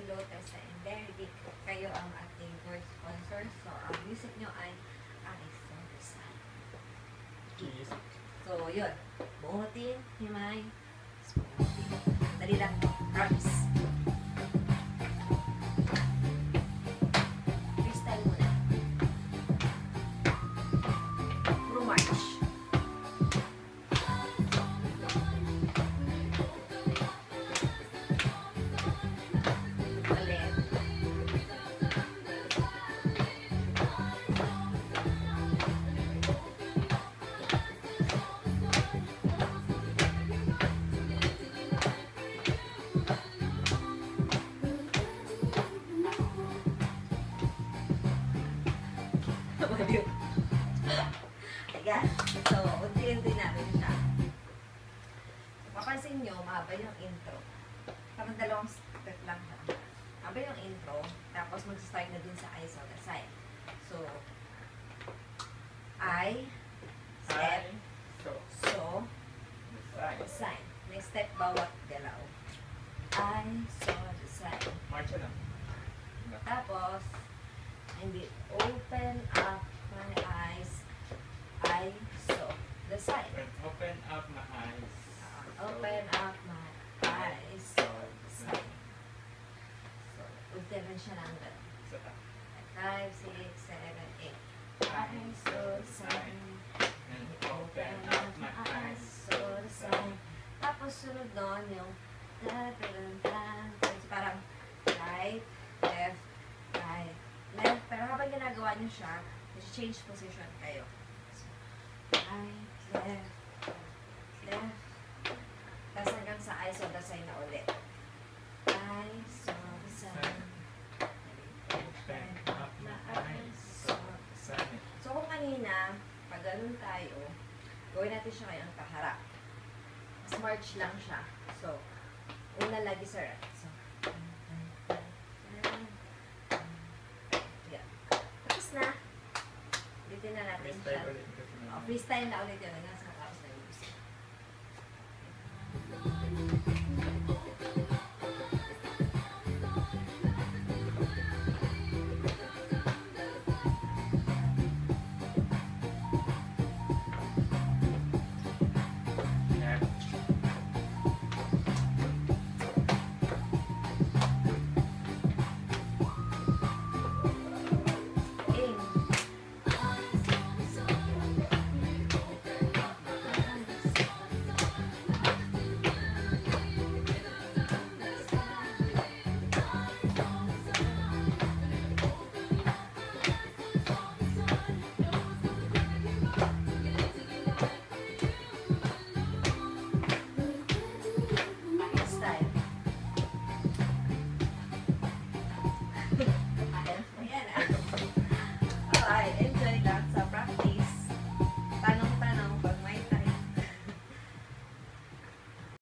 Lotus and Derrick. Kayo ang ating first sponsor. So, ang music nyo ay Aristotle. Cheese. So, yun. Buhutin, himay. Dali lang. Promise. Freestyle muna. Puro march. Ulit. Ayan. So, unti-unti natin siya. Mapansin nyo, mahaba yung intro. Parang dalawang step lang siya. Mahaba yung intro, tapos mag-start na dun sa I saw the sign. So, I, step, so, the sign. Next step, bawat galaw. I saw the sign. Marcha lang. Tapos, hindi, open up my eyes. I saw the sign. Open up my eyes. Open up my eyes. Saw the sign. So, ultiman siya ng gano'n. 5, 6, 7, 8. I saw the sign. And open up my eyes. Saw the sign. Tapos sunod doon yung ta-ta-tan-tan. So, parang right, left, right, left. Pero habang ginagawa niyo siya, change position kayo. So, right, left, left. Tapos hanggang sa I saw the sign na ulit. I saw the sign. Open up my eyes. Sign. So kung kanina, pag ganun tayo, gawin natin siya ngayon kaharap. Mas march lang siya. So, una lagi sa right. So, yeah. Tapos na. Ulitin na natin siya. Freestyle ulit kasi Freestyle na ulit yun.